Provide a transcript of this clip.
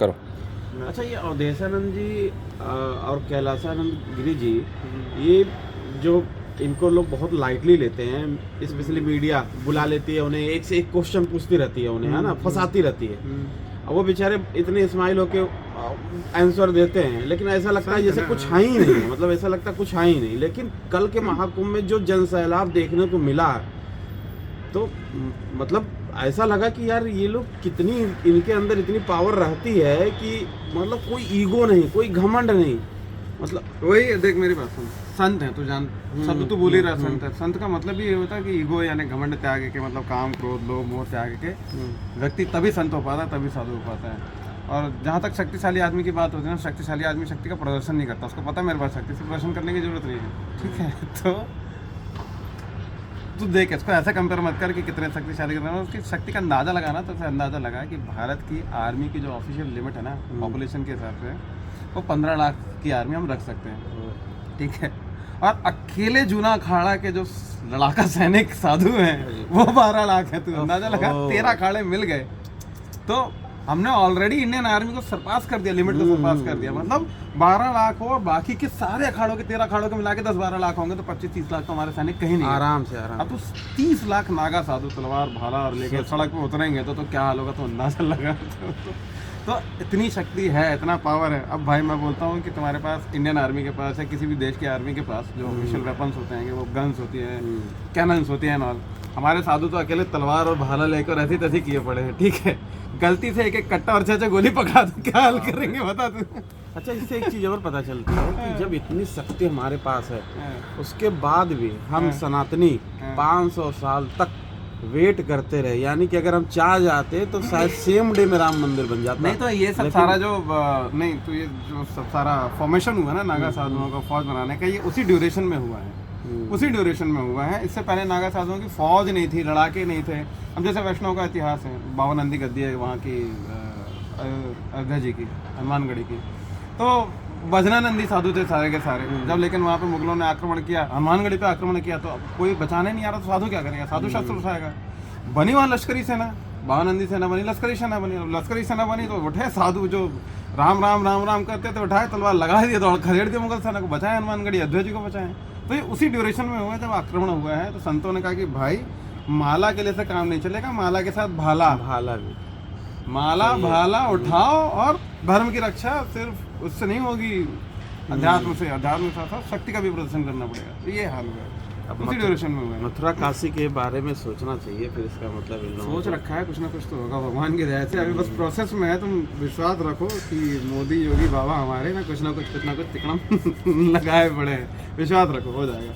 करो। अच्छा, ये अवधेशानंद जी और कैलाशानंद गिरी जी, ये जो इनको लोग बहुत लाइटली लेते हैं, स्पेशली मीडिया बुला लेती है उन्हें, एक से एक क्वेश्चन पूछती रहती है उन्हें, है ना, फंसाती रहती है। अब वो बेचारे इतने स्माइल होके आंसर देते हैं, लेकिन ऐसा लगता है जैसे कुछ है ही नहीं है, मतलब ऐसा लगता है कुछ है ही नहीं। लेकिन कल के महाकुंभ में जो जनसैलाब देखने को मिला, तो मतलब ऐसा लगा कि यार ये लोग कितनी, इनके अंदर इतनी पावर रहती है कि मतलब कोई ईगो नहीं, कोई घमंड नहीं, मतलब वही देख मेरी बात सुन, संत है तू जान, सब तो बोल ही रहा संत है। संत का मतलब ये होता है कि ईगो यानी घमंड त्याग के, मतलब काम क्रोध लोभ मोह त्याग के व्यक्ति तभी संत हो पाता है, तभी साधु हो पाता है। और जहाँ तक शक्तिशाली आदमी की बात होती है ना, शक्तिशाली आदमी शक्ति का प्रदर्शन नहीं करता, उसको पता है मेरे पास शक्ति से प्रदर्शन करने की जरूरत नहीं है, ठीक है। तो तू देख इसको ऐसा कंपेयर मत कर कि कितने शक्तिशाली कितने, उसकी शक्ति का अंदाजा लगाना, तो अंदाजा लगा कि भारत की आर्मी की जो ऑफिशियल लिमिट है ना पॉपुलेशन के हिसाब से, वो 15 लाख की आर्मी हम रख सकते हैं, ठीक है। और अकेले जूना अखाड़ा के जो लड़ाका सैनिक साधु हैं वो 12 लाख है, तू अंदाजा लगा, 13 अखाड़े मिल गए। तो हमने ऑलरेडी इंडियन आर्मी को सरपास कर दिया, लिमिट को सरपास कर दिया, मतलब 12 लाख हो, बाकी के सारे अखाड़ों के 13 अखाड़ों के मिला के 10-12 लाख होंगे, तो 25-30 लाख तो हमारे सैनिक कहीं नहीं आराम से आराम। अब तो 30 लाख नागा साधु तलवार भाला और लेके सड़क पे उतरेंगे तो क्या हाल होगा, तो अंदाजा लगा। तो इतनी शक्ति है, इतना पावर है। अब भाई मैं बोलता हूँ कि तुम्हारे पास इंडियन आर्मी के पास है, किसी भी देश की आर्मी के पास जो ऑफिशियल वेपन्स होते हैं, वो गन्स होती है, कैनन्स होती है और हमारे साधु तो अकेले तलवार और भाला लेकर ऐसी तैसी किए पड़े हैं, ठीक है। गलती से एक कट्टा और 6 गोली पकड़ा तो क्या हाल करेंगे बता तू। अच्छा, इससे एक चीज़ और पता चलती है कि जब इतनी शक्ति हमारे पास है, उसके बाद भी हम सनातनी 500 साल तक वेट करते रहे, यानी कि अगर हम चाह जाते तो शायद सेम डे में राम मंदिर बन जाता। नहीं तो ये सब सारा जो नहीं तो ये जो सब सारा फॉर्मेशन हुआ ना नागा साधुओं का फौज बनाने का, ये उसी ड्यूरेशन में हुआ है, उसी ड्यूरेशन में हुआ है। इससे पहले नागा साधुओं की फौज नहीं थी, लड़ाके नहीं थे। अब जैसे वैष्णव का इतिहास है, 52 नंदी गद्दी है वहाँ की अयोध्या जी की, हनुमानगढ़ी की, तो वज्रानंदी साधु थे सारे के सारे। जब लेकिन वहाँ पे मुगलों ने आक्रमण किया, हनुमानगढ़ी पे आक्रमण किया, तो अब कोई बचाने नहीं आ रहा, तो साधु क्या करेगा, साधु शस्त्र उठाएगा। बनी वहाँ लश्करी सेना, 52 नंदी सेना बनी, लश्करी सेना बनी। लश्करी सेना बनी तो उठे साधु जो राम राम राम राम करते थे, उठाए तलवार लगा दिए, दौड़ खदेड़ दिए मुगल सेना को, बचाए हनुमानगढ़ी, अयोध्या जी को बचाए। तो ये उसी ड्यूरेशन में हुआ है जब आक्रमण हुआ है। तो संतों ने कहा कि भाई माला के लिए से काम नहीं चलेगा, माला के साथ भाला, भाला भी, माला भाला उठाओ, और धर्म की रक्षा सिर्फ उससे नहीं होगी, अध्यात्म से, अध्यात्म के साथ शक्ति का भी प्रदर्शन करना पड़ेगा। तो ये हाल हुआ है, उसी ड्यूरेशन में हुआ है। मथुरा काशी के बारे में सोचना चाहिए, फिर इसका मतलब इन लोगों सोच रखा है, कुछ ना कुछ तो होगा भगवान की दया से। अभी बस प्रोसेस में है, तुम विश्वास रखो कि मोदी योगी बाबा हमारे ना कुछ तिकड़म लगाए पड़े हैं, विश्वास रखो, हो जाएगा।